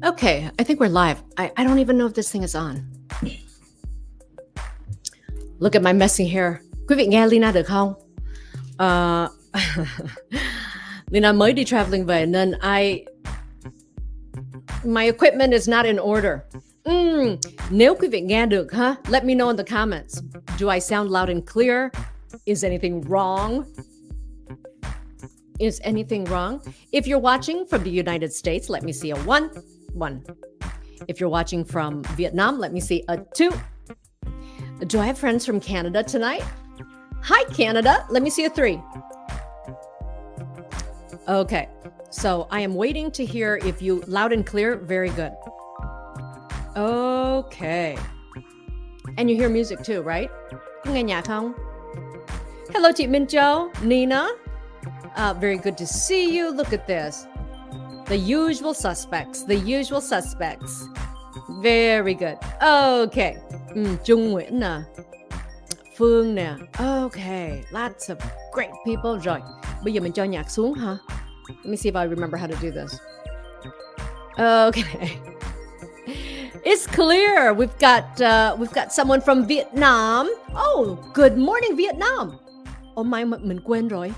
Okay, I think we're live. I don't even know if this thing is on. Look at my messy hair. Quý vị nghe Lina được không? Ờ, Lina mới đi traveling về nên my equipment is not in order. Nếu quý vị nghe được ha, let me know in the comments. Do I sound loud and clear? Is anything wrong? Is anything wrong? If you're watching from the United States, let me see a one. If you're watching from Vietnam, let me see a 2. Do I have friends from Canada tonight? Hi, Canada. Let me see a 3. Okay, so I am waiting to hear if you loud and clear. Very good. Okay. And you hear music too, right? Có nghe nhạc không? Hello, chị Minh Châu, Nina. Very good to see you. Look at this. The usual suspects. Very good. Okay. Trung Nguyễn nè. Phương nè. Okay. Lots of great people. Rồi. Bây giờ mình cho nhạc xuống hả? Let me see if I remember how to do this. Okay. It's clear. We've got someone from Vietnam. Oh, good morning, Vietnam. Oh my, mình quên rồi.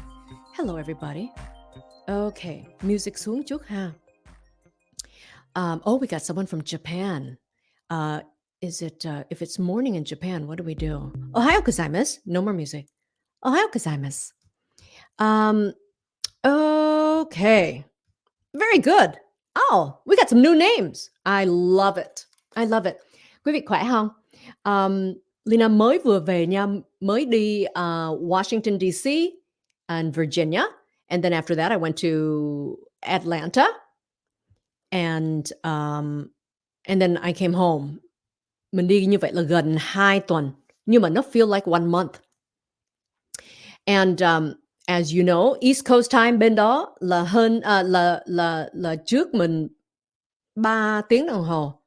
Hello, everybody. Okay, music xuống chút ha. We got someone from Japan. Is it, if it's morning in Japan, what do we do? Ohayou gozaimasu. No more music. Ohayou gozaimasu. Okay. Very good. Oh, we got some new names. I love it. Quý vị khỏe không? Lina mới vừa về nha, mới đi Washington, D.C. and Virginia. And then after that, I went to Atlanta. And then I came home. Mình đi như vậy là gần 2 tuần. Nhưng mà nó feel like 1 month. And as you know, East Coast time bên đó là hơn là trước mình 3 tiếng đồng hồ.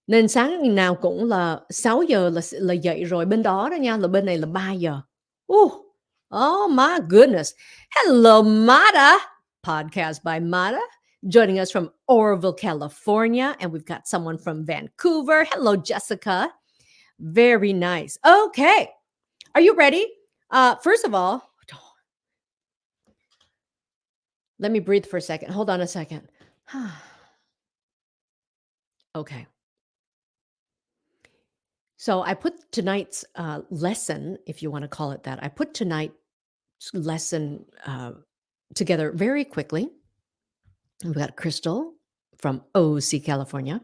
Nên sáng nào cũng là 6 giờ là dậy rồi bên đó đó nha, là bên này là 3 giờ. Oh my goodness. Hello, Mata. Podcast by Mata. Joining us from Oroville, California. And we've got someone from Vancouver. Hello, Jessica. Very nice. Okay. Are you ready? First of all, let me breathe for a second. Hold on a second. Okay. So I put tonight's lesson, if you want to call it that, I put tonight's lesson together very quickly. We've got Crystal from OC, California.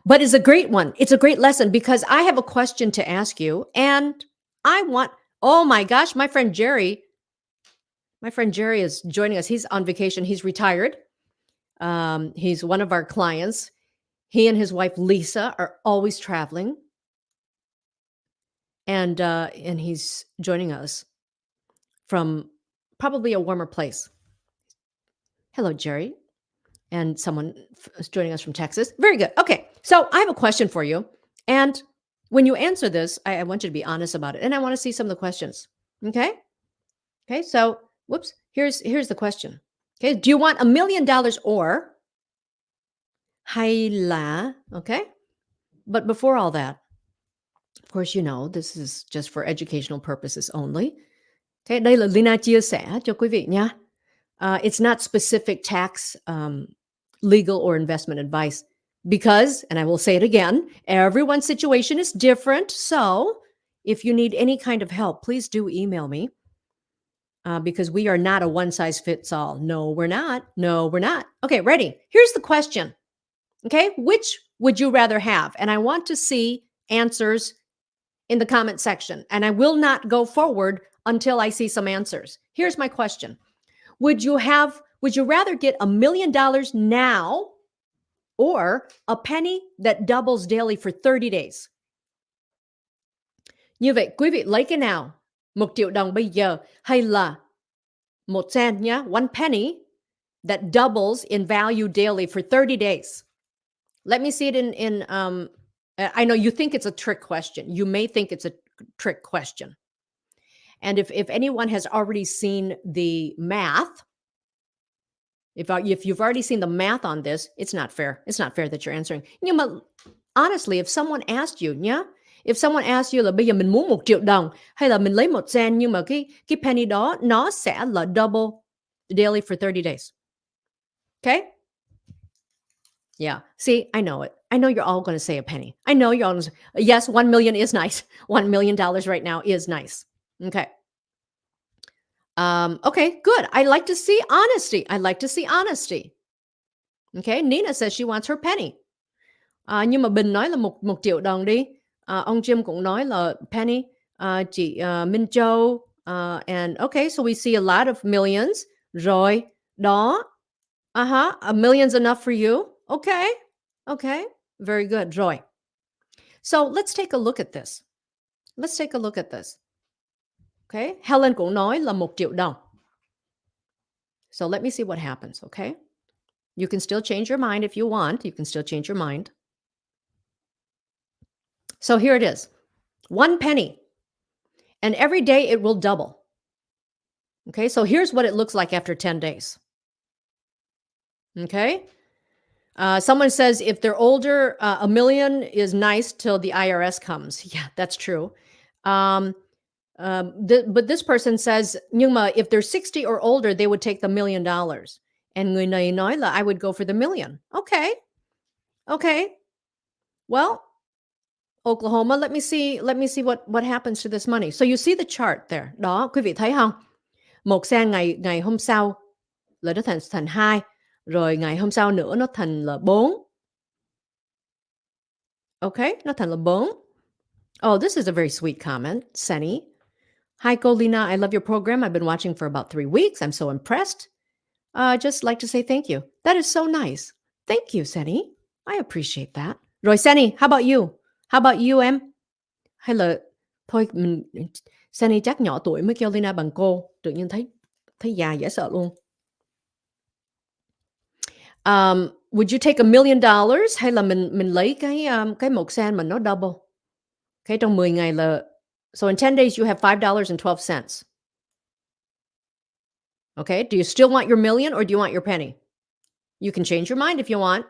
But it's a great one. It's a great lesson because I have a question to ask you. And oh my gosh, my friend Jerry is joining us. He's on vacation. He's retired. He's one of our clients. He and his wife, Lisa, are always traveling. And he's joining us from probably a warmer place. Hello, Jerry. And someone is joining us from Texas. Very good. Okay, so I have a question for you. And when you answer this, I want you to be honest about it. And I want to see some of the questions. Okay? Okay, so, whoops, here's the question. Okay, do you want $1 million or hay là, okay? But before all that, of course, you know, this is just for educational purposes only. Okay, đây là Lina chia sẻ cho quý vị nha. It's not specific tax, legal, or investment advice because, and I will say it again, everyone's situation is different. So if you need any kind of help, please do email me because we are not a one-size-fits-all. No, we're not. Okay, ready? Here's the question. Okay, which would you rather have? And I want to see answers in the comment section. And I will not go forward until I see some answers. Here's my question. Would you rather get $1 million now or a penny that doubles daily for 30 days? Như vậy, quý vị lấy cái nào? 1 triệu đồng bây giờ hay là 1 cent nhá, 1 penny that doubles in value daily for 30 days? Let me see it in I know you think it's a trick question. You may think it's a trick question. And if anyone has already seen the math, If you've already seen the math on this, it's not fair. It's not fair that you're answering. Nhưng mà honestly, if someone asked you nhá, if someone asked you là bây giờ mình muốn 1 triệu đồng hay là mình lấy 1 cent nhưng mà cái penny đó nó sẽ là double daily for 30 days. Okay? Yeah. See, I know it. I know you're all going to say a penny. I know you're all gonna say, yes, 1 million is nice. $1 million right now is nice. Okay. Okay, good. I like to see honesty. I like to see honesty. Okay. Nina says she wants her penny. Nhưng mà Bình nói là 1 triệu đồng đi. Ông Jim cũng nói là penny. Chị Minh Châu. And okay, so we see a lot of millions. Rồi, đó. A million's enough for you. Okay. Okay. Very good. Rồi. So let's take a look at this. Let's take a look at this. Okay. Helen cũng nói là 1 triệu đồng. So let me see what happens. Okay. You can still change your mind if you want. You can still change your mind. So here it is. 1 penny. And every day it will double. Okay. So here's what it looks like after 10 days. Okay. Someone says if they're older, a million is nice till the IRS comes. Yeah, that's true. But this person says, nhưng mà if they're 60 or older, they would take the $1 million. And người này nói là I would go for the million. Okay. Okay. Well, Oklahoma, let me see what happens to this money. So you see the chart there. Đó, quý vị thấy không? 1 cent ngày hôm sau là nó thành 2, rồi ngày hôm sau nữa nó thành là 4. Okay, nó thành là 4. Oh, this is a very sweet comment, Sunny. Hi, Colina. I love your program. I've been watching for about 3 weeks. I'm so impressed. Just like to say thank you. That is so nice. Thank you, Sunny. I appreciate that. Rồi, Sunny, how about you? How about you, em? Hay là thôi Sunny chắc nhỏ tuổi mới kêu Lina bằng cô. Tự nhiên thấy già dễ sợ luôn. Would you take $1 million hay là mình lấy cái 1 cent mà nó double? Okay, trong 10 ngày là so in 10 days you have $5.12. Okay, do you still want your million or do you want your penny? You can change your mind if you want.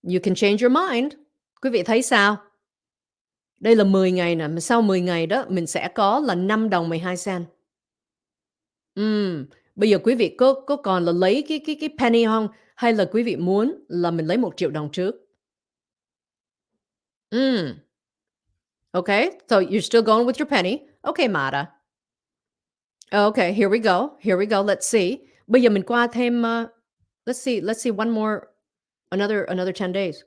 You can change your mind. Quý vị thấy sao? Đây là 10 ngày nè, mà sau 10 ngày đó mình sẽ có là $5.12. Bây giờ quý vị có còn là lấy cái penny không? Hay là quý vị muốn là mình lấy 1 triệu đồng trước? Okay, so you're still going with your penny. Okay, Mara. Okay, here we go. Here we go. Let's see. Bây giờ mình qua thêm let's see one more another 10 days.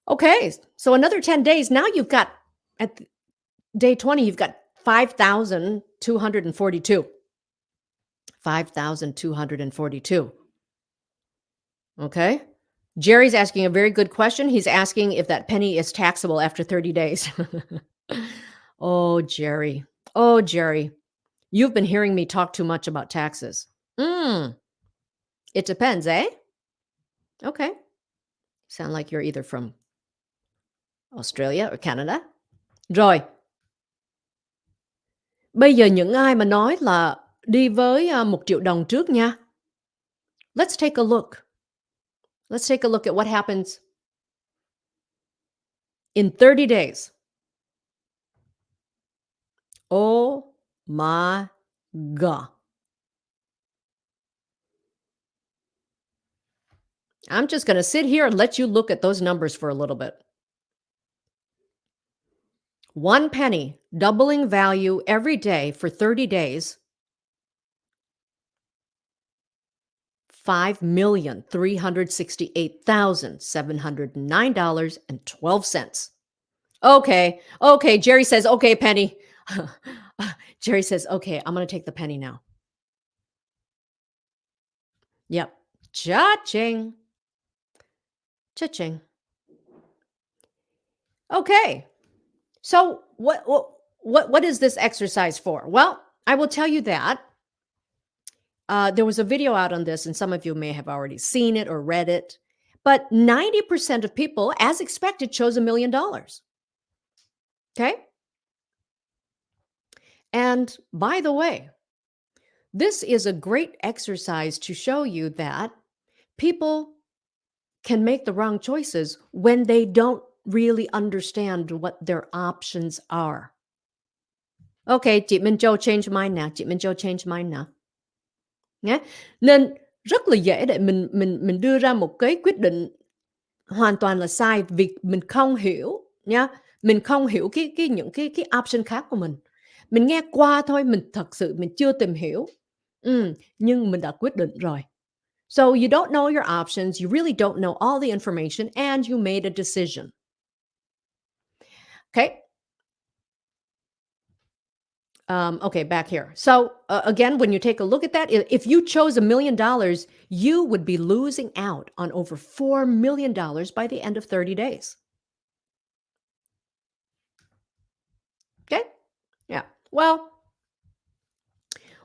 Okay, so another 10 days. Now you've got at day 20 you've got 5,242. 5,242. Okay? Jerry's asking a very good question. He's asking if that penny is taxable after 30 days. Oh, Jerry. Oh, Jerry. You've been hearing me talk too much about taxes. It depends, eh? Okay. Sound like you're either from Australia or Canada. Rồi. Bây giờ những ai mà nói là đi với 1 triệu đồng trước nha. Let's take a look. Let's take a look at what happens in 30 days. Oh my God. I'm just going to sit here and let you look at those numbers for a little bit. 1 penny doubling value every day for 30 days. $5,368,709.12. Okay. Okay. Jerry says, okay, penny. Jerry says, okay, I'm going to take the penny now. Yep. Cha-ching. Cha-ching. Okay. So what is this exercise for? Well, I will tell you that. There was a video out on this, and some of you may have already seen it or read it. But 90% of people, as expected, chose $1 million. Okay? And by the way, this is a great exercise to show you that people can make the wrong choices when they don't really understand what their options are. Okay, chị Minh Châu change mind nè, chị Minh Châu change mind nè. Nhá. Nên rất là dễ để mình đưa ra một cái quyết định hoàn toàn là sai vì mình không hiểu nha, mình không hiểu những cái option khác của mình. Mình nghe qua thôi, mình thật sự mình chưa tìm hiểu, nhưng mình đã quyết định rồi. So you don't know your options, you really don't know all the information, and you made a decision. Okay. Okay, back here. So again, when you take a look at that, if you chose $1 million, you would be losing out on over $4 million by the end of 30 days. Okay. Yeah. Well,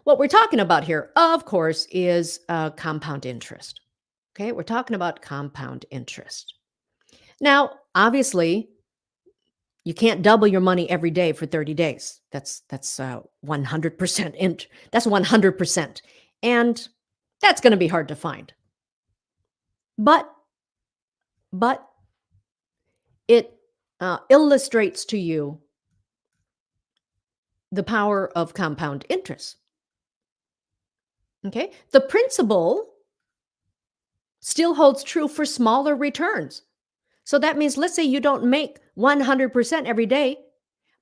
what we're talking about here, of course, is compound interest. Okay. We're talking about compound interest. Now, obviously, you can't double your money every day for 30 days. That's 100%. That's 100%. And that's going to be hard to find. But it illustrates to you the power of compound interest. Okay? The principle still holds true for smaller returns. So that means, let's say you don't make 100% every day,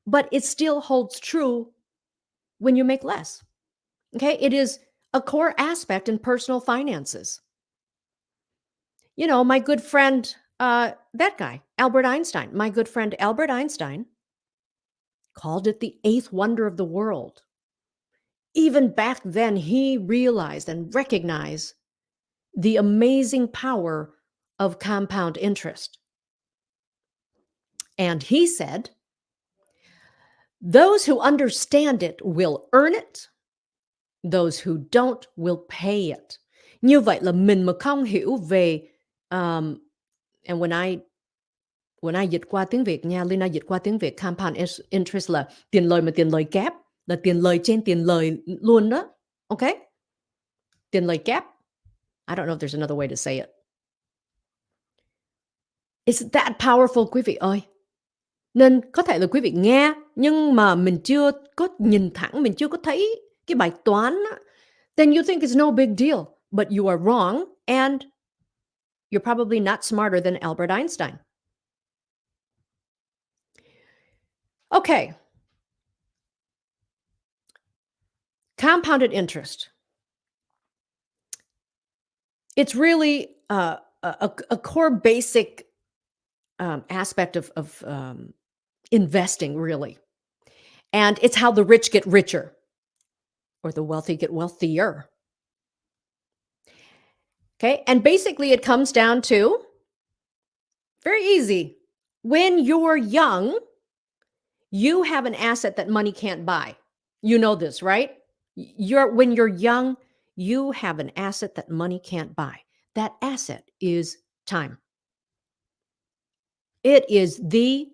but it still holds true when you make less. Okay? It is a core aspect in personal finances. You know, my good friend, that guy, Albert Einstein, my good friend Albert Einstein called it the eighth wonder of the world. Even back then, he realized and recognized the amazing power of compound interest. And he said, those who understand it will earn it, those who don't will pay it. Như vậy là mình mà không hiểu về and when I dịch qua tiếng Việt nha, Lina dịch qua tiếng Việt, compound interest là tiền lời mà tiền lời kép, là tiền lời trên tiền lời luôn đó. Okay? Tiền lời kép. I don't know if there's another way to say it. It's that powerful, quý vị ơi. Nên có thể là quý vị nghe, nhưng mà mình chưa có nhìn thẳng, mình chưa có thấy cái bài toán á, then you think it's no big deal, but you are wrong, and you're probably not smarter than Albert Einstein. Okay. Compounded interest. It's really a core basic aspect of investing, really. And it's how the rich get richer or the wealthy get wealthier. Okay. And basically, it comes down to very easy. When you're young, you have an asset that money can't buy. You know this, right? When you're young, you have an asset that money can't buy. That asset is time. It is the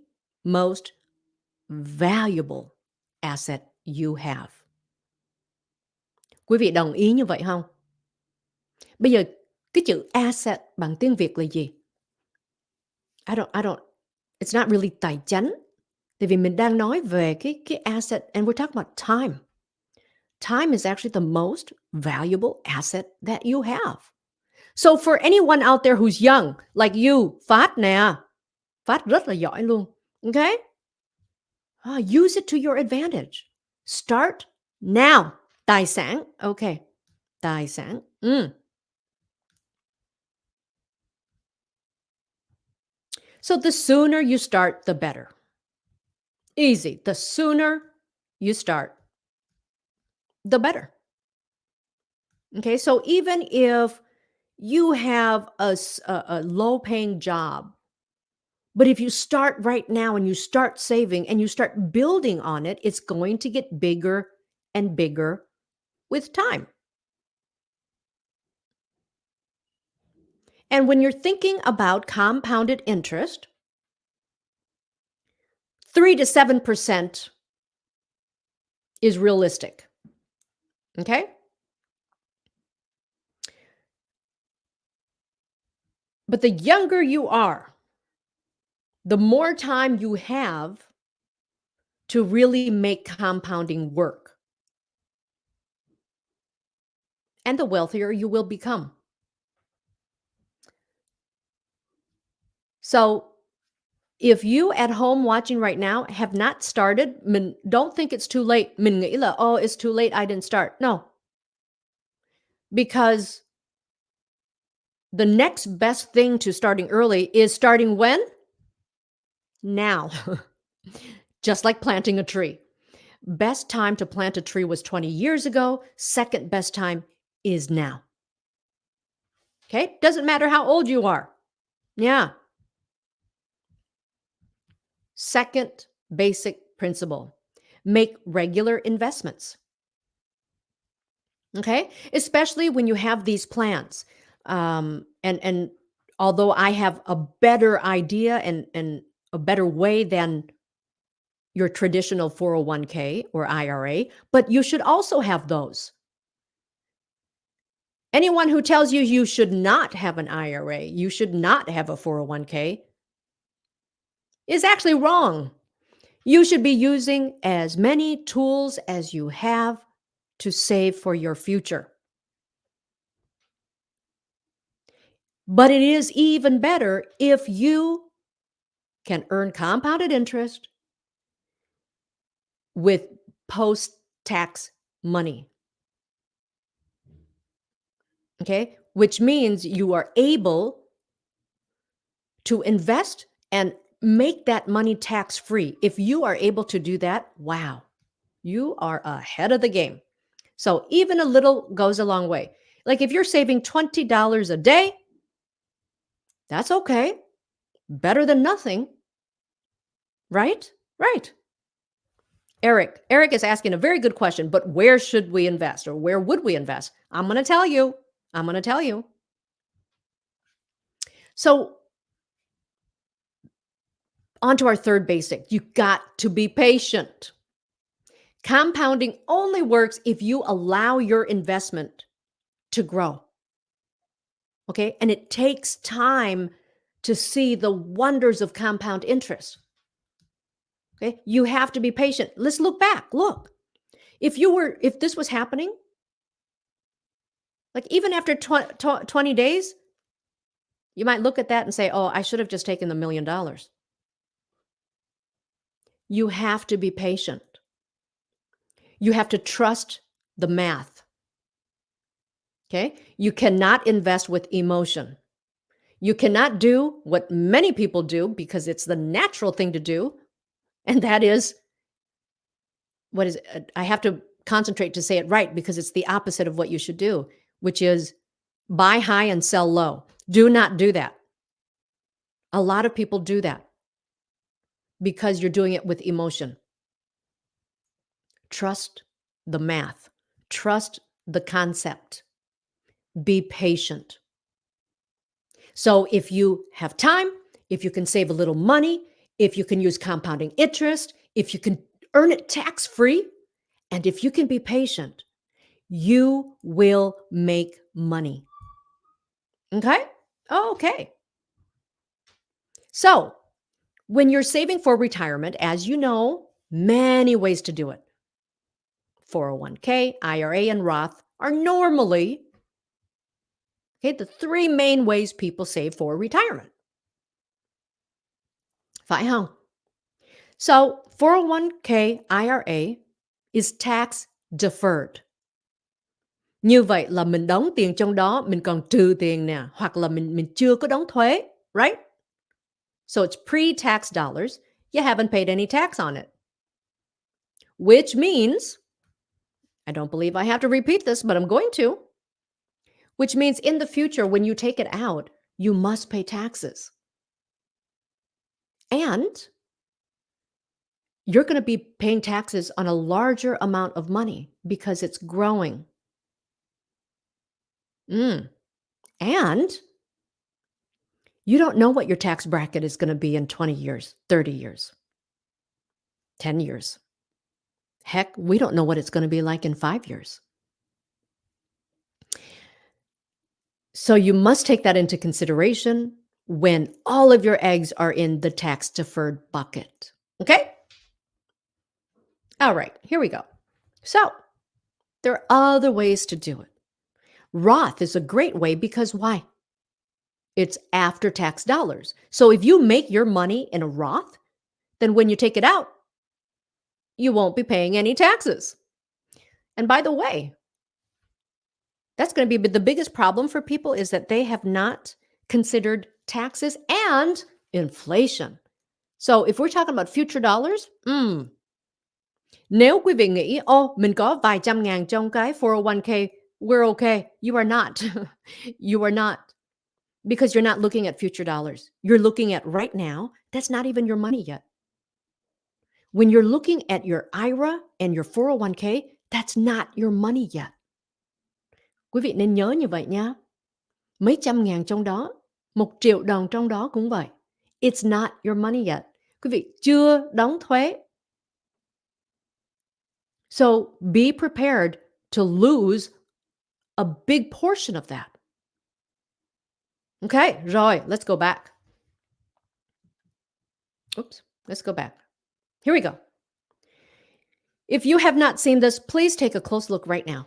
most valuable asset you have. Quý vị đồng ý như vậy không? Bây giờ cái chữ asset bằng tiếng Việt là gì? I don't it's not really tài chánh. Tại vì mình đang nói về cái asset and we're talking about time. Time is actually the most valuable asset that you have. So for anyone out there who's young, like you, Phát nè, Phát rất là giỏi luôn. Okay? Use it to your advantage. Start now. Tài sản. Okay. Tài sản. So the sooner you start, the better. Easy. The sooner you start, the better. Okay. So even if you have a low-paying job, but if you start right now and you start saving and you start building on it, it's going to get bigger and bigger with time. And when you're thinking about compounded interest, 3 to 7% is realistic. Okay? But the younger you are, the more time you have to really make compounding work, and the wealthier you will become. So, if you at home watching right now have not started, don't think it's too late. Mình nghĩ là, "Oh, it's too late, I didn't start." No, because the next best thing to starting early is starting when? Now. Just like planting a tree. Best time to plant a tree was 20 years ago. Second best time is now. Okay? Doesn't matter how old you are. Yeah. Second basic principle, make regular investments. Okay? Especially when you have these plans. And although I have a better idea and a better way than your traditional 401k or IRA, but you should also have those. Anyone who tells you you should not have an IRA, you should not have a 401k is actually wrong. You should be using as many tools as you have to save for your future. But it is even better if you can earn compounded interest with post tax money. Okay? Which means you are able to invest and make that money tax free. If you are able to do that, wow, you are ahead of the game. So even a little goes a long way. Like if you're saving $20 a day, that's okay. Better than nothing, right? Right. Eric is asking a very good question, but where should we invest or where would we invest? I'm going to tell you. I'm going to tell you. So, on to our third basic. You got to be patient. Compounding only works if you allow your investment to grow. Okay? And it takes time to see the wonders of compound interest. Okay? You have to be patient. Let's look back. Look. If this was happening, like even after 20 days, you might look at that and say, "Oh, I should have just taken the $1,000,000." You have to be patient. You have to trust the math. Okay? You cannot invest with emotion. You cannot do what many people do because it's the natural thing to do, and that is what is it? I have to concentrate to say it right because it's the opposite of what you should do, which is buy high and sell low. Do not do that. A lot of people do that because you're doing it with emotion. Trust the math. Trust the concept. Be patient. So if you have time, if you can save a little money, if you can use compounding interest, if you can earn it tax-free, and if you can be patient, you will make money. Okay? Okay. So, when you're saving for retirement, as you know, many ways to do it. 401k, IRA, and Roth are normally the three main ways people save for retirement. Phải không? So, 401k IRA is tax deferred. Như vậy là mình đóng tiền trong đó, mình còn trừ tiền nè, hoặc là mình chưa có đóng thuế, right? So it's pre-tax dollars. You haven't paid any tax on it. Which means, I don't believe I have to repeat this, but I'm going to. Which means in the future, when you take it out, you must pay taxes. And you're going to be paying taxes on a larger amount of money because it's growing. And you don't know what your tax bracket is going to be in 20 years, 30 years, 10 years. Heck, we don't know what it's going to be like in 5 years. So you must take that into consideration when all of your eggs are in the tax deferred bucket. Okay? All right, here we go. So, there are other ways to do it. Roth is a great way because why? It's after tax dollars. So if you make your money in a Roth, then when you take it out, you won't be paying any taxes. And by the way, that's going to be the biggest problem for people is that they have not considered taxes and inflation. So if we're talking about future dollars, nếu quý vị nghĩ, mình có vài trăm ngàn trong cái 401k, we're okay. You are not. You are not. Because you're not looking at future dollars. You're looking at right now, that's not even your money yet. When you're looking at your IRA and your 401k, that's not your money yet. Quý vị nên nhớ như vậy nha. Mấy trăm ngàn trong đó, 1 triệu đồng trong đó cũng vậy. It's not your money yet. Quý vị chưa đóng thuế. So be prepared to lose a big portion of that. Okay, rồi, let's go back. Oops, let's go back. Here we go. If you have not seen this, please take a close look right now.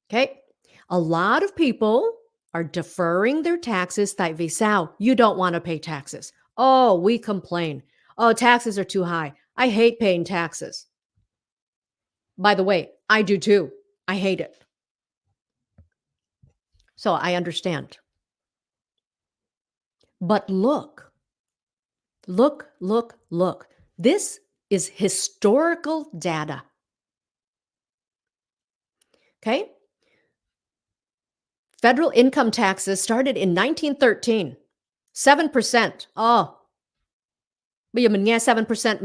Okay? A lot of people are deferring their taxes tại vì sao? You don't want to pay taxes. Oh, we complain. Oh, taxes are too high. I hate paying taxes. By the way, I do too. I hate it. So I understand. But look. This is historical data. Okay? Federal income taxes started in 1913. 7%. Oh. Bây giờ mình nghe 7%,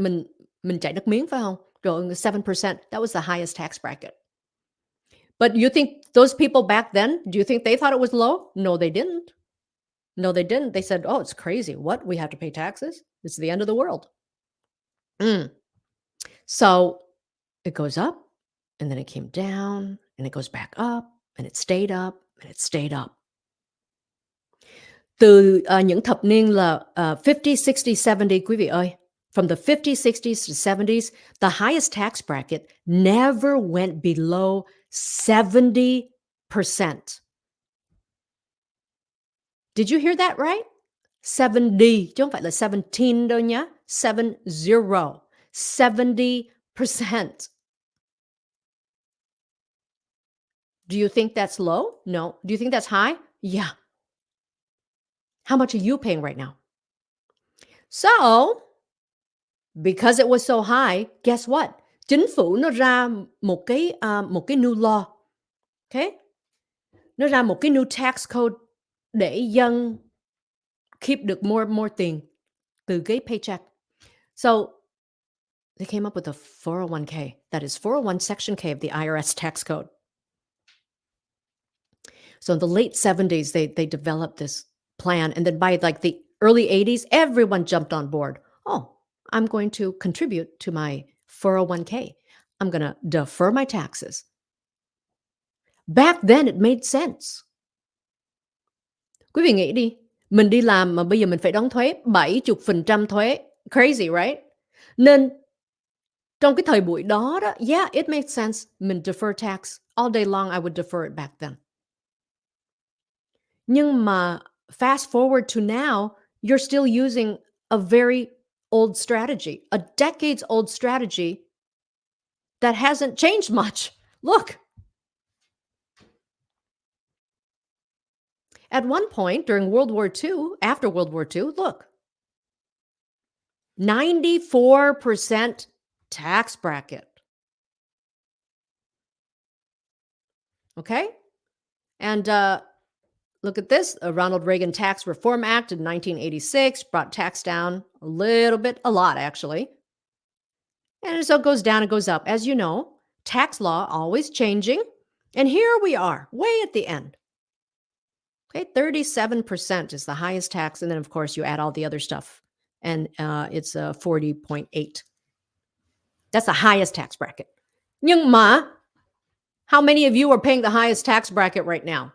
mình chảy nước miếng phải không? Rồi 7%, that was the highest tax bracket. But you think those people back then, do you think they thought it was low? No, they didn't. No, they didn't. They said, oh, it's crazy. What? We have to pay taxes? It's the end of the world. So it goes up, and then it came down, and it goes back up, and it stayed up, and it stayed up. Từ những thập niên là 50, 60, 70, quý vị ơi, from the 50s, 60s to 70s, the highest tax bracket never went below 70%. Did you hear that right? 70, chứ không phải là 17 đâu nhá. 70. 70%. Do you think that's low? No. Do you think that's high? Yeah. How much are you paying right now? So, because it was so high, guess what? Chính phủ nó ra một cái new law. Okay? Nó ra một cái new tax code để dân keep được more tiền từ cái paycheck. So, they came up with a 401k. That is 401 Section K of the IRS tax code. So in the late 70s, they developed this plan. And then by like the early 80s, everyone jumped on board. Oh, I'm going to contribute to my 401k. I'm going to defer my taxes. Back then, it made sense. Quý vị nghĩ đi, mình đi làm mà bây giờ mình phải đóng thuế 70% thuế. Crazy, right? Nên trong cái thời buổi đó, yeah, it made sense. Mình defer tax. All day long, I would defer it back then. Nhưng mà fast forward to now, you're still using a very old strategy, a decades old strategy that hasn't changed much. Look. At one point during World War II, after World War II, look. 94% tax bracket. Okay? And look at this. A Ronald Reagan Tax Reform Act in 1986 brought tax down a little bit, a lot actually. And so it goes down, it goes up. As you know, tax law always changing. And here we are, way at the end. Okay, 37% is the highest tax. And then, of course, you add all the other stuff. And it's 40.8. That's the highest tax bracket. Nhưng mà, how many of you are paying the highest tax bracket right now?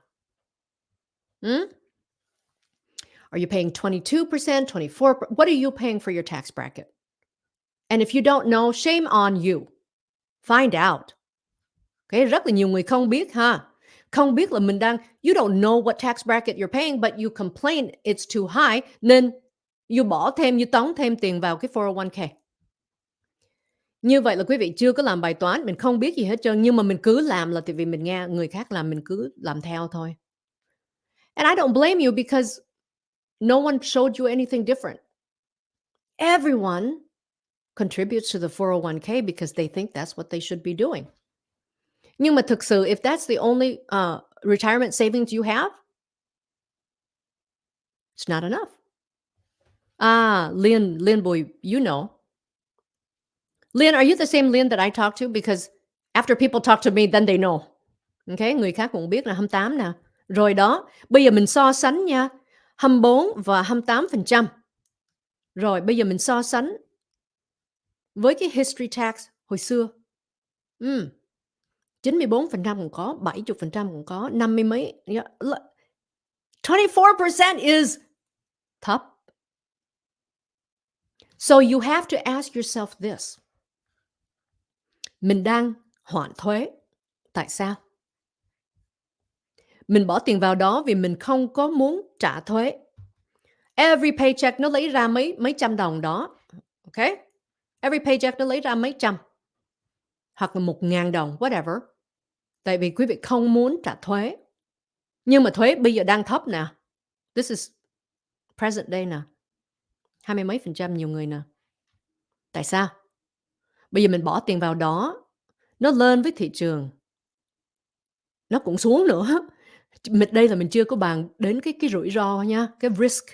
Are you paying 22%, 24? What are you paying for your tax bracket? And if you don't know, shame on you. Find out. Okay, rất là nhiều người không biết ha. Không biết là mình đang you don't know what tax bracket you're paying but you complain it's too high nên you bỏ thêm, you tống thêm tiền vào cái 401k. Như vậy là quý vị chưa có làm bài toán, mình không biết gì hết trơn nhưng mà mình cứ làm là tại vì mình nghe người khác làm mình cứ làm theo thôi. And I don't blame you because no one showed you anything different. Everyone contributes to the 401k because they think that's what they should be doing. Nhưng mà thực sự if that's the only retirement savings you have, it's not enough. Lynn Boy, you know. Lynn, are you the same Lynn that I talked to? Because after people talk to me, then they know. Okay, người khác cũng biết là 28 nè. Rồi đó, bây giờ mình so sánh nha. 24 và 28%. Rồi, bây giờ mình so sánh với cái history tax hồi xưa. 94% cũng có, 70% cũng có, 50 mấy. Yeah. 24% is thấp. So you have to ask yourself this. Mình đang hoãn thuế. Tại sao? Mình bỏ tiền vào đó vì mình không có muốn trả thuế. Every paycheck nó lấy ra mấy trăm đồng đó. Okay? Every paycheck nó lấy ra mấy trăm. Hoặc là 1.000 đồng, whatever. Tại vì quý vị không muốn trả thuế. Nhưng mà thuế bây giờ đang thấp nè. This is present day nè. 20 mấy % nhiều người nè. Tại sao? Bây giờ mình bỏ tiền vào đó, nó lên với thị trường. Nó cũng xuống nữa. Đây là mình chưa có bàn đến cái rủi ro nha, cái risk.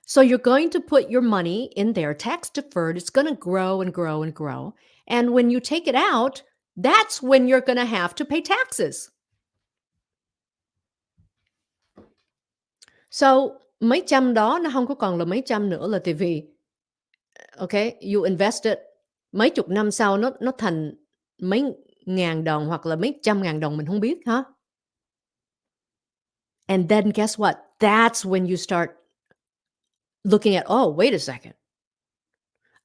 So you're going to put your money in there, tax deferred. It's going to grow and grow and grow. And when you take it out, that's when you're going to have to pay taxes. So mấy trăm đó nó không có còn là mấy trăm nữa là tại vì okay, you invested mấy chục năm sau nó thành mấy ngàn đồng hoặc là mấy trăm ngàn đồng mình không biết hả? And then guess what? That's when you start looking at, oh, wait a second.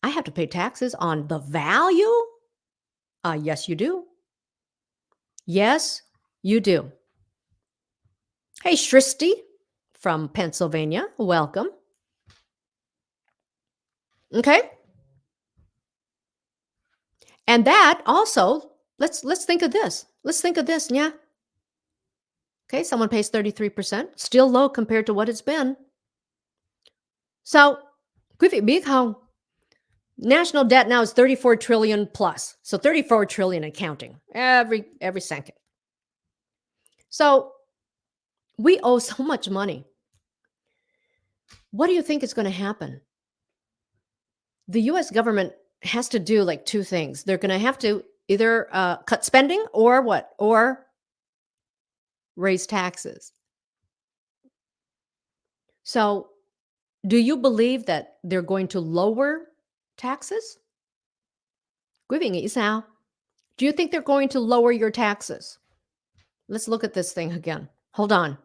I have to pay taxes on the value? Yes, you do. Yes, you do. Hey, Shristi from Pennsylvania, welcome. Okay? And that also, let's think of this. Let's think of this, yeah. Okay, someone pays 33%, still low compared to what it's been. So, quý vị biết không? National debt now is 34 trillion plus. So 34 trillion and counting every second. So we owe so much money. What do you think is going to happen? The US government has to do like two things. They're going to have to either cut spending or what? Or raise taxes. So do you believe that they're going to lower taxes? Quý vị nghĩ sao? Do you think they're going to lower your taxes? Let's look at this thing again. Hold on.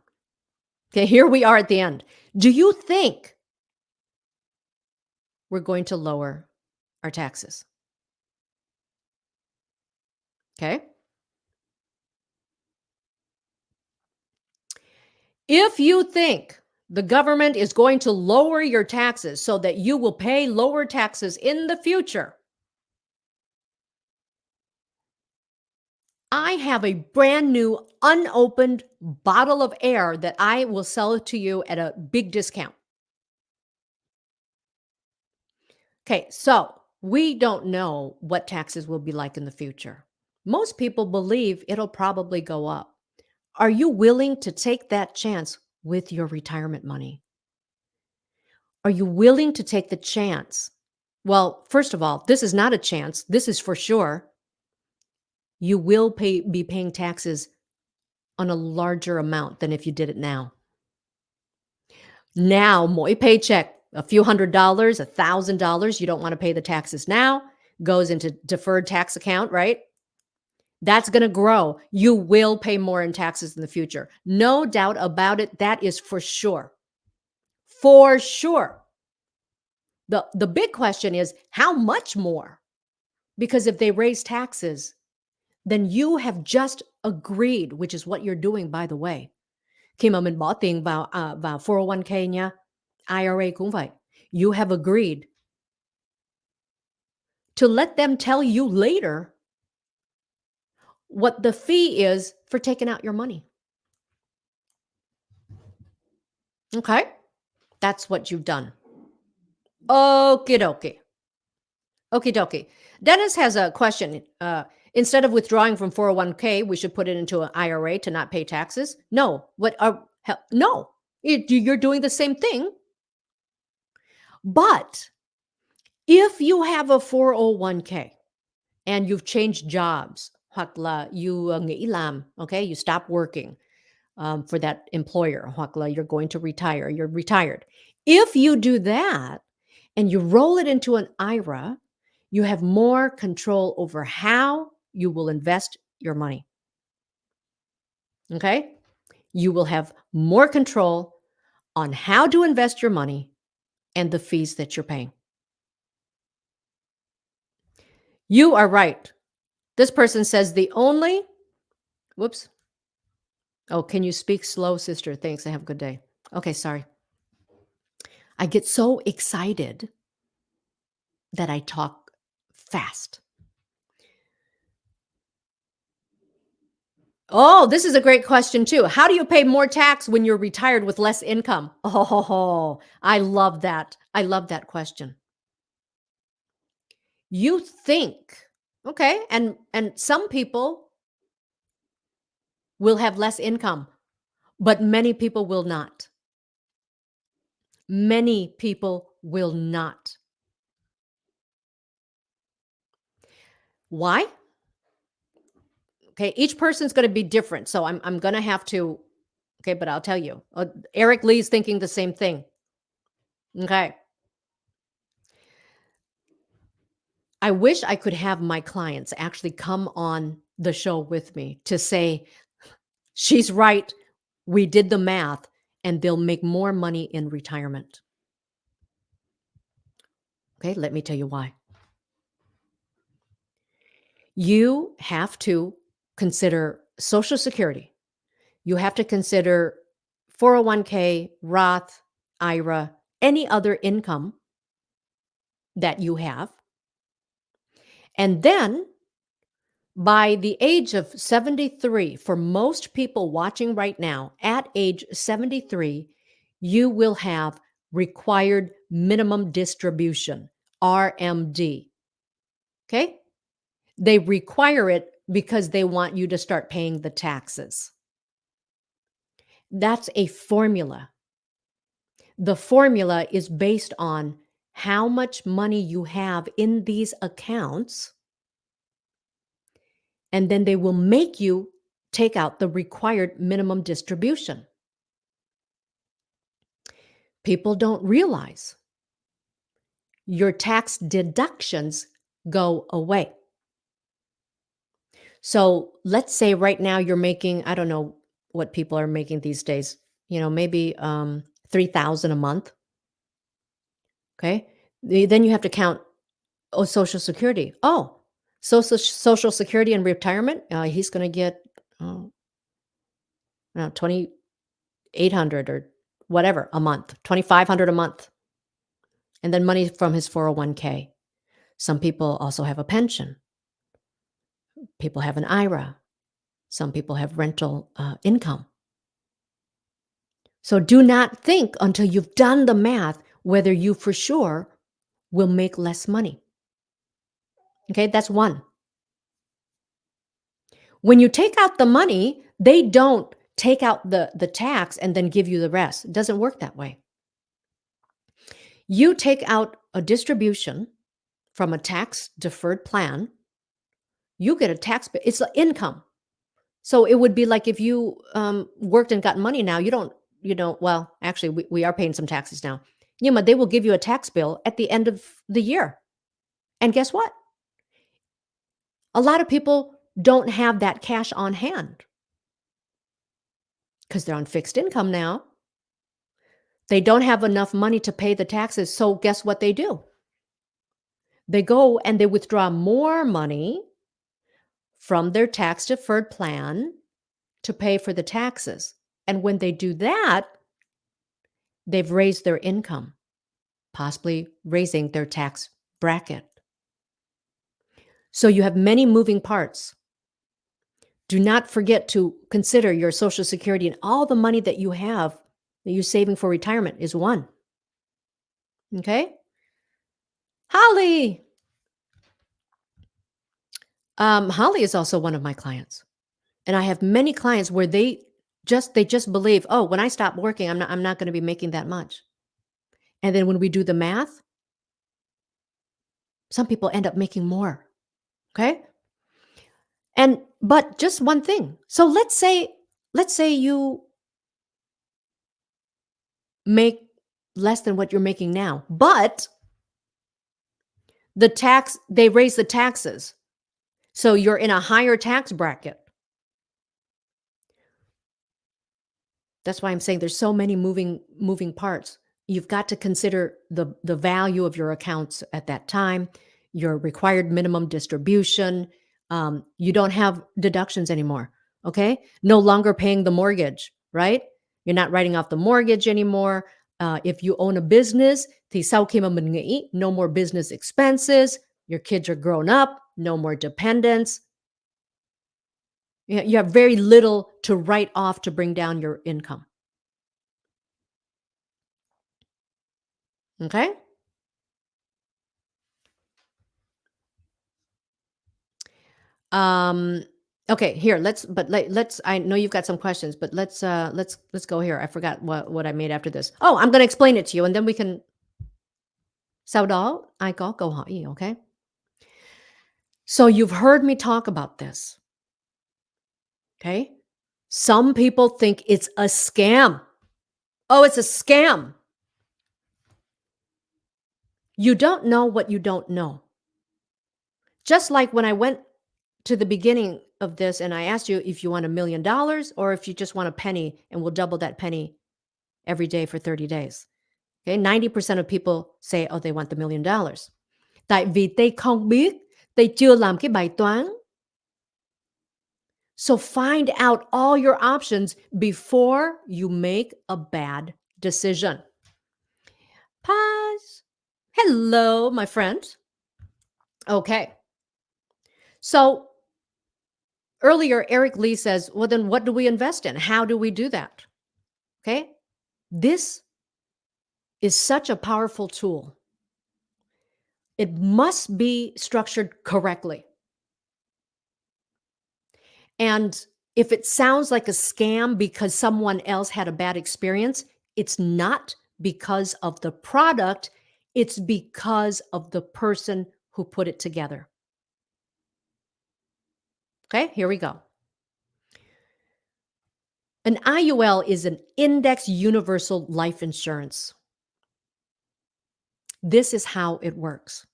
Okay, here we are at the end. Do you think we're going to lower our taxes? Okay. If you think the government is going to lower your taxes so that you will pay lower taxes in the future, I have a brand new unopened bottle of air that I will sell to you at a big discount. Okay, so we don't know what taxes will be like in the future. Most people believe it'll probably go up. Are you willing to take that chance with your retirement money? Are you willing to take the chance? Well, first of all, this is not a chance. This is for sure. You will be paying taxes on a larger amount than if you did it now. Now, mỗi paycheck, a few $100, $1,000, you don't want to pay the taxes now, goes into deferred tax account, right? That's gonna grow. You will pay more in taxes in the future. No doubt about it. That is for sure. For sure. The big question is how much more? Because if they raise taxes, then you have just agreed, which is what you're doing by the way. Khi mà mình bỏ tiền vào 401k nha, IRA cũng vậy. You have agreed to let them tell you later what the fee is for taking out your money. Okay? That's what you've done. Okie dokie. Okie dokie. Dennis has a question. Instead of withdrawing from 401k, we should put it into an IRA to not pay taxes. No. No. You're doing the same thing. But if you have a 401k and you've changed jobs, hoặc là you nghỉ làm, okay, you stop working for that employer, hoặc là you're going to retire, you're retired. If you do that and you roll it into an IRA, you have more control over how you will invest your money. Okay? You will have more control on how to invest your money and the fees that you're paying. You are right. This person says whoops. Oh, can you speak slow, sister? Thanks. Have a good day. Okay, sorry. I get so excited that I talk fast. Oh, this is a great question too. How do you pay more tax when you're retired with less income? Oh, I love that. I love that question. You think, okay, and some people will have less income, but many people will not. Many people will not. Why? Okay, each person's going to be different. So I'm going to have to okay, but I'll tell you. Eric Lee's thinking the same thing. Okay. I wish I could have my clients actually come on the show with me to say, she's right. We did the math and they'll make more money in retirement. Okay, let me tell you why. You have to consider Social Security. You have to consider 401k, Roth, IRA, any other income that you have. And then by the age of 73, for most people watching right now, at age 73, you will have required minimum distribution, RMD. Okay? They require it because they want you to start paying the taxes. That's a formula. The formula is based on how much money you have in these accounts, and then they will make you take out the required minimum distribution. People don't realize your tax deductions go away. So let's say right now you're making, I don't know what people are making these days, maybe 3,000 a month. Okay. Then you have to count, Social Security. Oh, Social Security and retirement. He's going to get 2,800 or whatever a month, 2,500 a month. And then money from his 401k. Some people also have a pension. People have an IRA. Some people have rental income. So do not think until you've done the math whether you for sure will make less money. Okay, that's one. When you take out the money, they don't take out the tax and then give you the rest. It doesn't work that way. You take out a distribution from a tax deferred plan, you get a tax, it's an income. So it would be like if you worked and got money now, you don't, well, actually, we are paying some taxes now. But they will give you a tax bill at the end of the year. And guess what? A lot of people don't have that cash on hand because they're on fixed income now. They don't have enough money to pay the taxes. So guess what they do? They go and they withdraw more money from their tax deferred plan to pay for the taxes. And when they do that, they've raised their income, possibly raising their tax bracket. So you have many moving parts. Do not forget to consider your Social Security, and all the money that you have that you're saving for retirement is one. Okay? Holly. Holly is also one of my clients. And I have many clients where they just believe, oh, when I stop working, I'm not going to be making that much. And then when we do the math, some people end up making more. Okay? And but just one thing. So let's say you make less than what you're making now, but they raise the taxes. So you're in a higher tax bracket. That's why I'm saying there's so many moving parts. You've got to consider the value of your accounts at that time, your required minimum distribution. You don't have deductions anymore. Okay, no longer paying the mortgage, right? You're not writing off the mortgage anymore. If you own a business, thì sau khi mà mình nghỉ, no more business expenses. Your kids are grown up, no more dependents. You have very little to write off to bring down your income. Okay? Um, okay, here, let's I know you've got some questions, but let's go here. I forgot what I made after this. Oh, I'm going to explain it to you and then we can sau đó ai có câu hỏi gì, okay? So you've heard me talk about this. Okay? Some people think it's a scam. Oh, it's a scam. You don't know what you don't know. Just like when I went to the beginning of this and I asked you if you want $1 million or if you just want a penny and we'll double that penny every day for 30 days. Okay, 90% of people say, oh, they want the $1 million. Tại vì they không biết, they chưa làm cái bài toán. So find out all your options before you make a bad decision. Pause. Hello, my friend. Okay. So earlier, Eric Lee says, well, then what do we invest in? How do we do that? Okay. This is such a powerful tool. It must be structured correctly. And if it sounds like a scam because someone else had a bad experience, it's not because of the product, it's because of the person who put it together. Okay, here we go. An IUL is an index universal life insurance. This is how it works.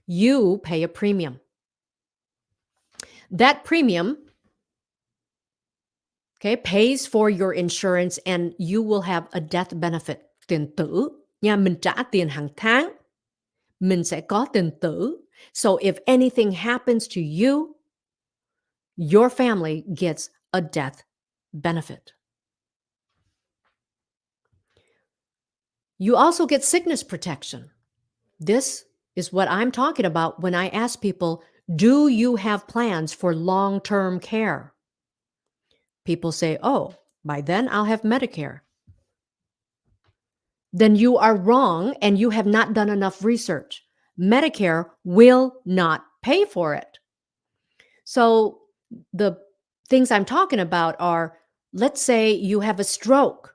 You pay a premium. That premium, okay, pays for your insurance and you will have a death benefit. Tiền tử, nha, mình trả tiền hàng tháng. Mình sẽ có tiền tử. So if anything happens to you, your family gets a death benefit. You also get sickness protection. This is what I'm talking about when I ask people, do you have plans for long-term care? People say, oh, by then I'll have Medicare. Then you are wrong and you have not done enough research. Medicare will not pay for it. So the things I'm talking about are, let's say you have a stroke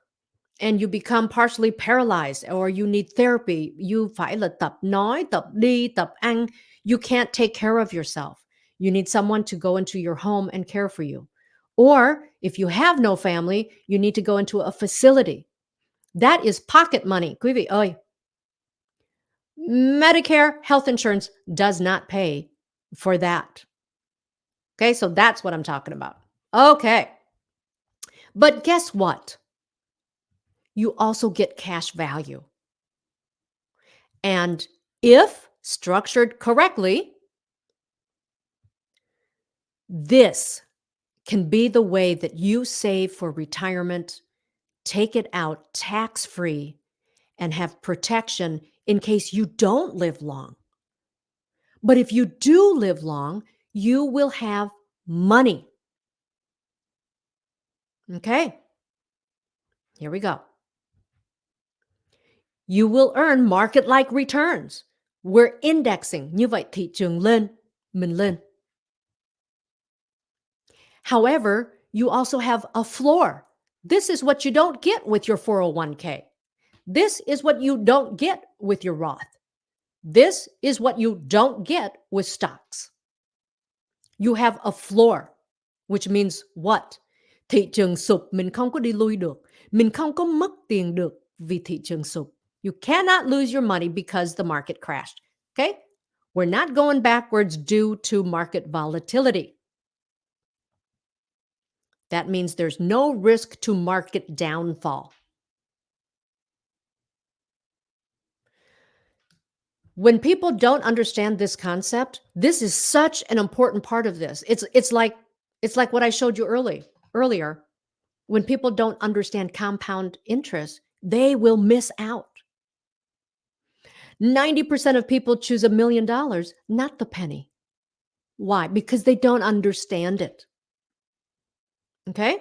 and you become partially paralyzed or you need therapy. You phải là tập nói, tập đi, tập ăn. You can't take care of yourself. You need someone to go into your home and care for you. Or if you have no family, you need to go into a facility. That is pocket money. Quý vị ơi, Medicare health insurance does not pay for that. Okay, so that's what I'm talking about. Okay. But guess what? You also get cash value. And if structured correctly, this can be the way that you save for retirement, take it out tax free, and have protection in case you don't live long. But if you do live long, you will have money. Okay, here we go. You will earn market like returns. We're indexing. Như vậy thị trường lên, mình lên. However, you also have a floor. This is what you don't get with your 401k. This is what you don't get with your Roth. This is what you don't get with stocks. You have a floor, which means what? Thị trường sụp mình không có đi lui được. Mình không có mất tiền được vì thị trường sụp. You cannot lose your money because the market crashed. Okay? We're not going backwards due to market volatility. That means there's no risk to market downfall. When people don't understand this concept, this is such an important part of this. It's like what I showed you earlier. When people don't understand compound interest, they will miss out. 90% of people choose $1 million, not the penny. Why? Because they don't understand it. Okay?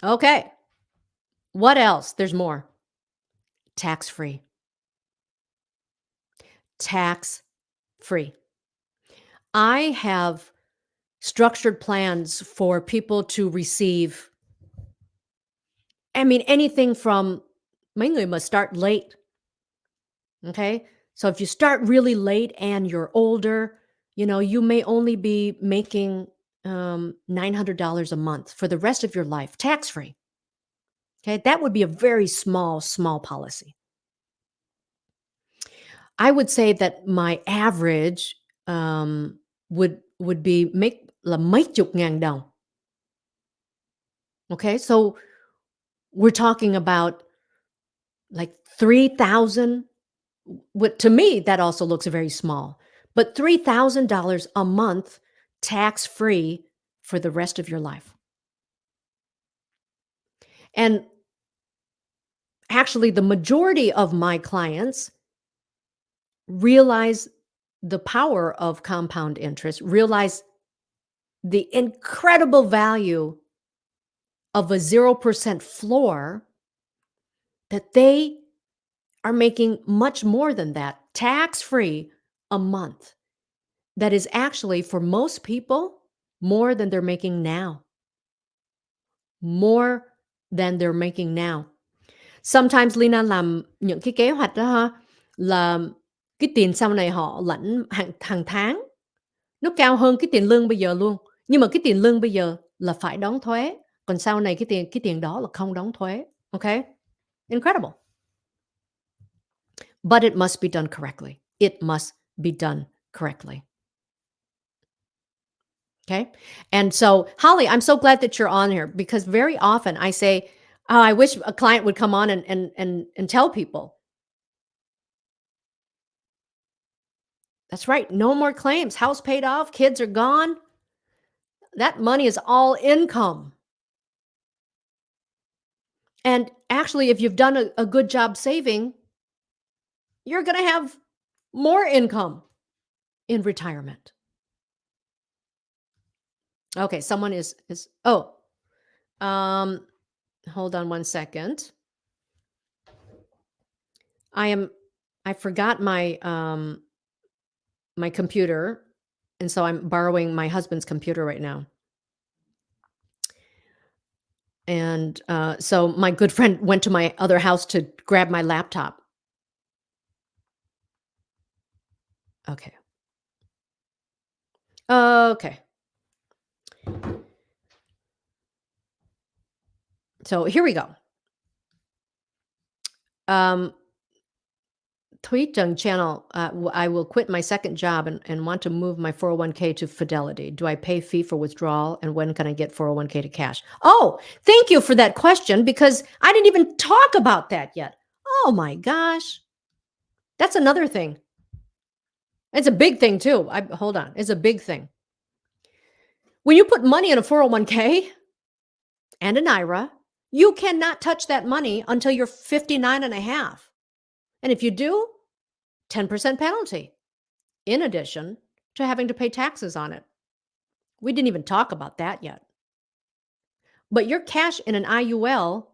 Okay. What else? There's more. Tax free. Tax free. I have structured plans for people to receive, anything from mấy người mà start late. Okay? So if you start really late and you're older, you may only be making $900 a month for the rest of your life, tax free. Okay? That would be a very small policy. I would say that my average would be make là mấy chục ngàn đồng. Okay? So we're talking about like 3,000. To me, that also looks very small, but $3,000 a month tax free for the rest of your life. And actually, the majority of my clients realize the power of compound interest, realize the incredible value of a 0% floor, that they are making much more than that tax free a month. That is actually, for most people, more than they're making now. More than they're making now. Sometimes Lina làm những cái kế hoạch đó ha, là cái tiền sau này họ lãnh hàng tháng nó cao hơn cái tiền lương bây giờ luôn. Nhưng mà cái tiền lương bây giờ là phải đóng thuế, còn sau này cái tiền đó là không đóng thuế. Okay? Incredible. But it must be done correctly. It must be done correctly. Okay. And so, Holly, I'm so glad that you're on here because very often I say, oh, I wish a client would come on and tell people. That's right. No more claims. House paid off. Kids are gone. That money is all income. And actually, if you've done a good job saving, you're going to have more income in retirement. Okay. Someone hold on one second. I forgot my my computer, and so I'm borrowing my husband's computer right now. And so my good friend went to my other house to grab my laptop. Okay. Okay. So here we go. Tweetung channel, I will quit my second job and want to move my 401k to Fidelity. Do I pay fee for withdrawal? And when can I get 401k to cash? Oh, thank you for that question because I didn't even talk about that yet. Oh my gosh. That's another thing. It's a big thing too. Hold on. It's a big thing. When you put money in a 401k and an IRA, you cannot touch that money until you're 59 and a half. And if you do, 10% penalty, in addition to having to pay taxes on it. We didn't even talk about that yet. But your cash in an IUL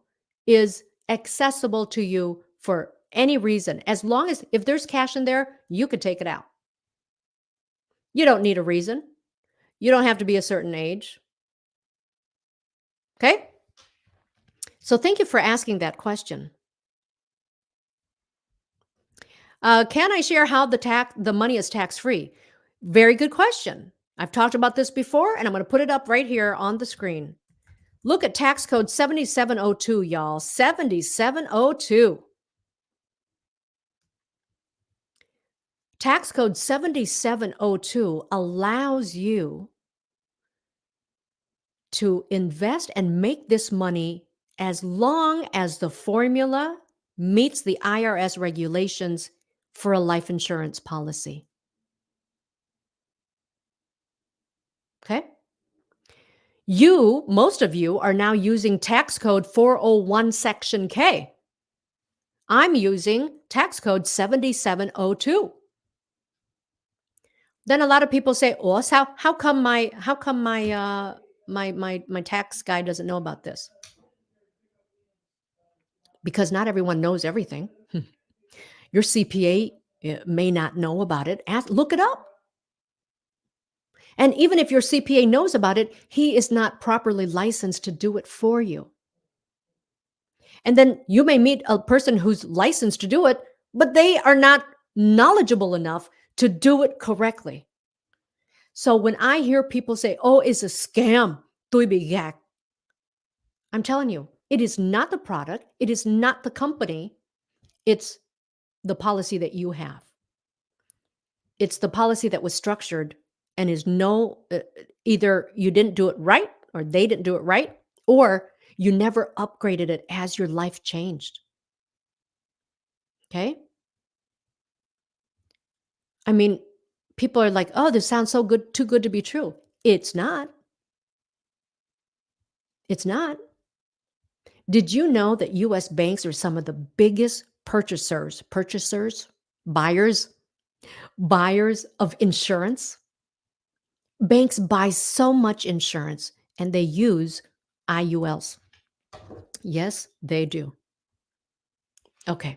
is accessible to you for any reason. As long as, if there's cash in there, you could take it out. You don't need a reason. You don't have to be a certain age. Okay? So thank you for asking that question. Can I share how the money is tax-free? Very good question. I've talked about this before, and I'm going to put it up right here on the screen. Look at tax code 7702, y'all. 7702. Tax code 7702 allows you to invest and make this money as long as the formula meets the IRS regulations for a life insurance policy. Okay? Most of you are now using tax code 401 section K. I'm using tax code 7702. Then a lot of people say, "Oh, how come my my tax guy doesn't know about this?" Because not everyone knows everything. Your CPA may not know about it. Look it up. And even if your CPA knows about it, he is not properly licensed to do it for you. And then you may meet a person who's licensed to do it, but they are not knowledgeable enough to do it correctly. So when I hear people say, "Oh, it's a scam," tôi bị gạt. I'm telling you, it is not the product, it is not the company, it's the policy that you have. It's the policy that was structured and is either you didn't do it right or they didn't do it right, or you never upgraded it as your life changed. Okay? I mean, people are like, "Oh, this sounds so good, too good to be true." It's not. It's not. Did you know that US banks are some of the biggest buyers of insurance? Banks buy so much insurance and they use IULs. Yes, they do. Okay.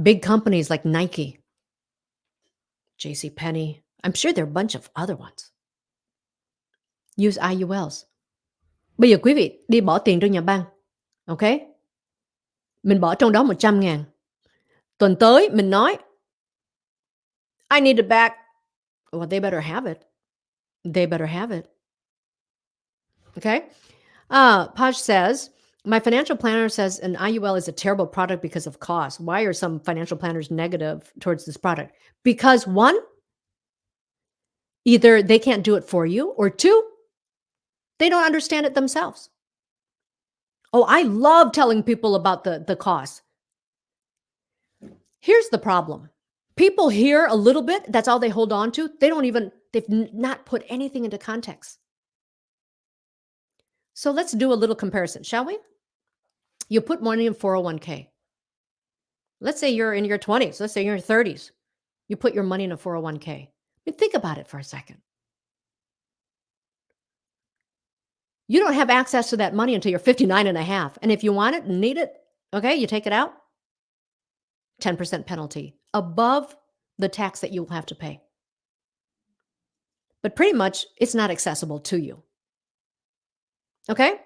Big companies like Nike, JCPenney, I'm sure there are a bunch of other ones, use IULs. Bây giờ quý vị đi bỏ tiền trong nhà băng, ok? Mình bỏ trong đó 100.000. Tuần tới mình nói, "I need it back." Well, they better have it. They better have it. Okay? Paj says, "My financial planner says an IUL is a terrible product because of cost. Why are some financial planners negative towards this product?" Because one, either they can't do it for you, or two, they don't understand it themselves. Oh, I love telling people about the cost. Here's the problem. People hear a little bit, that's all they hold on to. They've not put anything into context. So let's do a little comparison, shall we? You put money in 401k. Let's say you're in your 20s. Let's say you're in your 30s. You put your money in a 401k. I mean, think about it for a second. You don't have access to that money until you're 59 and a half. And if you want it and need it, okay, you take it out. 10% penalty above the tax that you'll have to pay. But pretty much it's not accessible to you. Okay?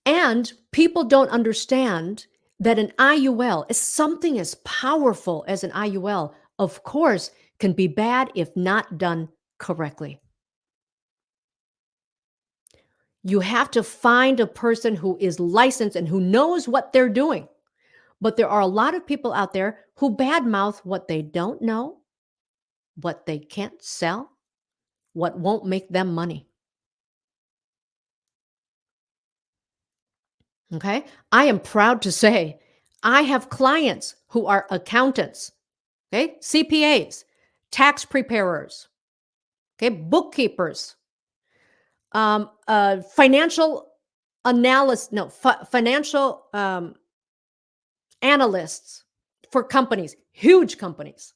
And people don't understand that an IUL is something as powerful as an IUL, of course, can be bad if not done correctly. You have to find a person who is licensed and who knows what they're doing. But there are a lot of people out there who badmouth what they don't know, what they can't sell, what won't make them money. Okay. I am proud to say I have clients who are accountants, okay, CPAs, tax preparers, okay, bookkeepers, financial analyst, no, financial analysts for companies, huge companies,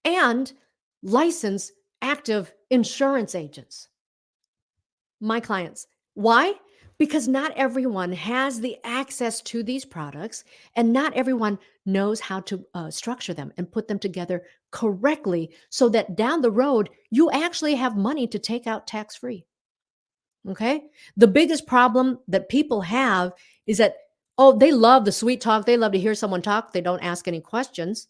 and licensed active insurance agents. My clients. Why? Because not everyone has the access to these products, and not everyone knows how to structure them and put them together correctly so that down the road, you actually have money to take out tax free. Okay. The biggest problem that people have is that, oh, they love the sweet talk. They love to hear someone talk. They don't ask any questions.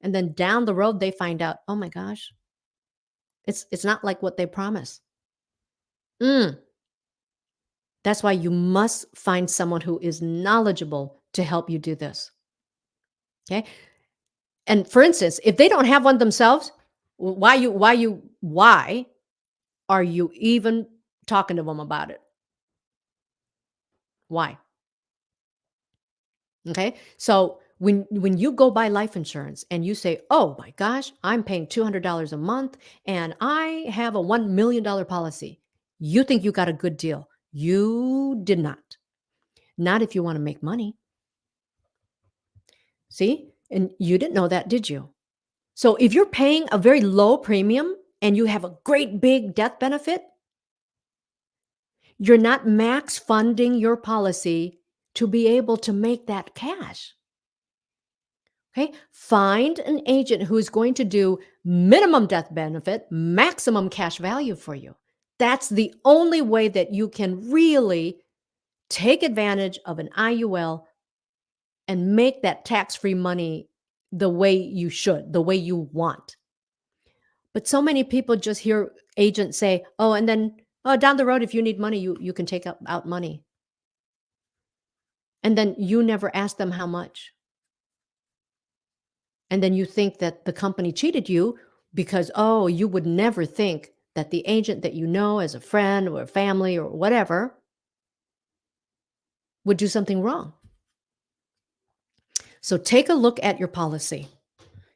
And then down the road, they find out, oh my gosh, it's not like what they promise. Mm. That's why you must find someone who is knowledgeable to help you do this. Okay. And for instance, if they don't have one themselves, why are you even talking to them about it? Why? Okay. So when you go buy life insurance and you say, oh my gosh, I'm paying $200 a month and I have a $1 million policy, you think you got a good deal. You did not. Not if you want to make money. See? And you didn't know that, did you? So if you're paying a very low premium and you have a great big death benefit, you're not max funding your policy to be able to make that cash. Okay. Find an agent who's going to do minimum death benefit, maximum cash value for you. That's the only way that you can really take advantage of an IUL and make that tax free money the way you should, the way you want. But so many people just hear agents say, "Oh, and then oh, down the road, if you need money, you can take out money." And then you never ask them how much. And then you think that the company cheated you because, oh, you would never think that the agent that you know as a friend or family or whatever would do something wrong. So take a look at your policy.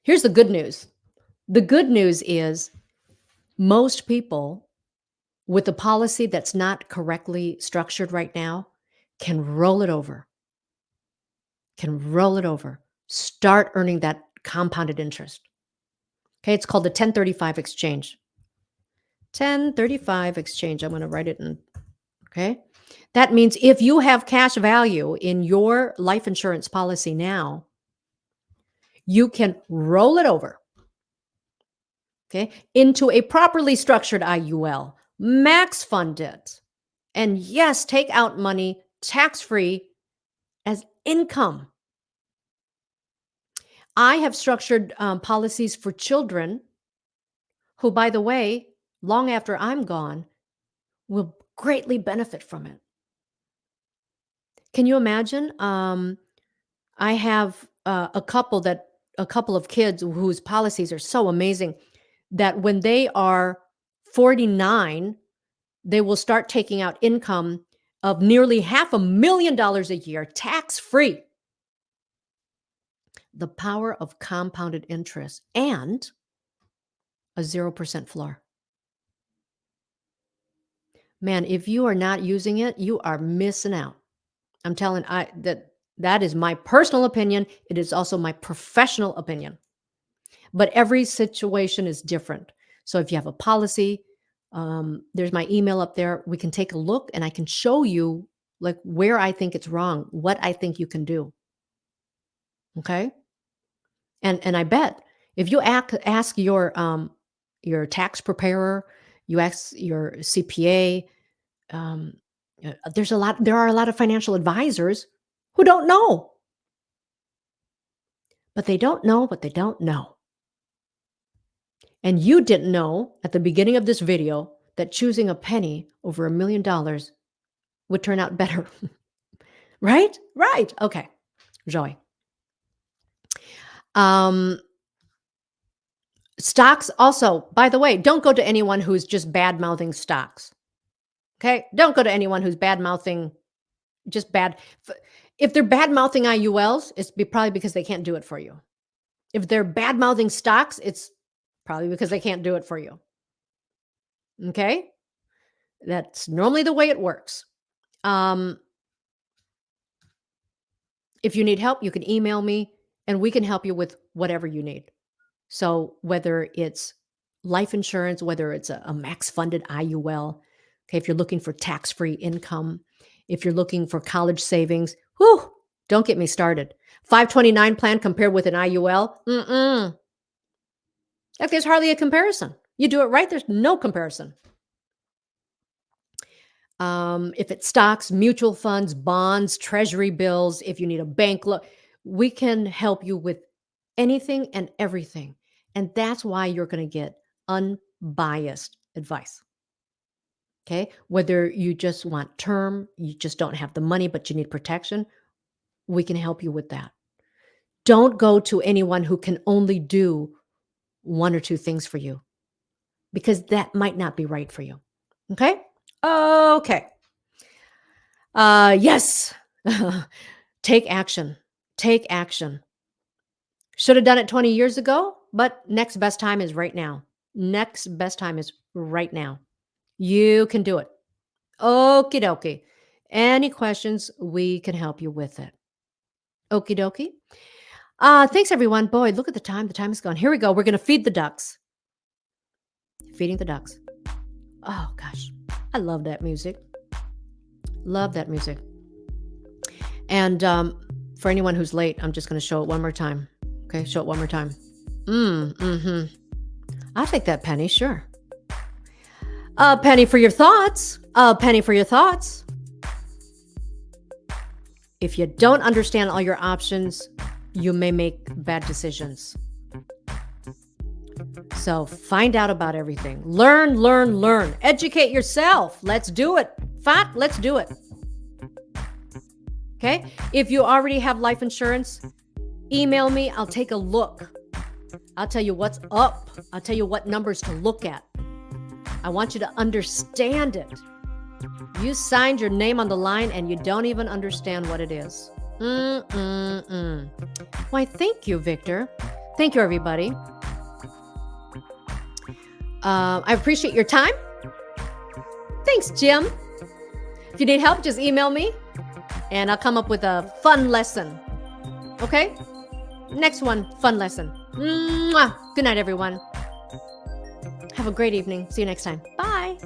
Here's the good news. The good news is most people with a policy that's not correctly structured right now can roll it over, start earning that compounded interest. Okay, it's called the 1035 exchange. 1035 exchange. I'm going to write it in. Okay. That means if you have cash value in your life insurance policy now, you can roll it over, okay, into a properly structured IUL, max fund it, and yes, take out money tax free as income. I have structured policies for children who, by the way, long after I'm gone, will greatly benefit from it. Can you imagine? I have a couple of kids whose policies are so amazing that when they are 49, they will start taking out income of nearly $500,000 a year, tax free. The power of compounded interest and a 0% floor. Man, if you are not using it, you are missing out. I'm telling I that is my personal opinion. It is also my professional opinion. But every situation is different. So if you have a policy, there's my email up there. We can take a look and I can show you like where I think it's wrong, what I think you can do. Okay. And I bet if you ask your tax preparer, you ask your CPA, um, there are a lot of financial advisors who don't know, but they don't know what they don't know. And you didn't know at the beginning of this video that choosing a penny over $1 million would turn out better. Right? Right. Okay. Joy. Stocks also, by the way, don't go to anyone who's just bad mouthing stocks. Okay? Don't go to anyone who's bad mouthing just bad. If they're bad mouthing IULs, probably because they can't do it for you. If they're bad mouthing stocks, it's probably because they can't do it for you. Okay? That's normally the way it works. If you need help, you can email me and we can help you with whatever you need. So whether it's life insurance, whether it's a max funded IUL, okay, if you're looking for tax-free income, if you're looking for college savings, whew, don't get me started. 529 plan compared with an IUL, like there's hardly a comparison. You do it right, there's no comparison. If it's stocks, mutual funds, bonds, treasury bills, if you need a bank loan, we can help you with anything and everything. And that's why you're going to get unbiased advice. Okay. Whether you just want term, you just don't have the money, but you need protection, we can help you with that. Don't go to anyone who can only do one or two things for you because that might not be right for you. Okay. Okay. Yes. Take action. Take action. Should have done it 20 years ago, but next best time is right now. Next best time is right now. You can do it. Okie dokie. Any questions, we can help you with it. Okie dokie. Thanks, everyone. Boy, look at the time. The time is gone. Here we go. We're going to feed the ducks. Feeding the ducks. Oh, gosh. I love that music. Love that music. And for anyone who's late, I'm just going to show it one more time. Okay, show it one more time. I'll take that penny, sure. A penny for your thoughts. A penny for your thoughts. If you don't understand all your options, you may make bad decisions. So find out about everything. Learn, learn, learn. Educate yourself. Let's do it. Fat, let's do it. Okay? If you already have life insurance, email me. I'll take a look. I'll tell you what's up. I'll tell you what numbers to look at. I want you to understand it. You signed your name on the line and you don't even understand what it is. Why, thank you, Victor. Thank you, everybody. I appreciate your time. Thanks, Jim. If you need help, just email me and I'll come up with a fun lesson. Okay? Next one, fun lesson. Mwah. Good night, everyone. Have a great evening. See you next time. Bye.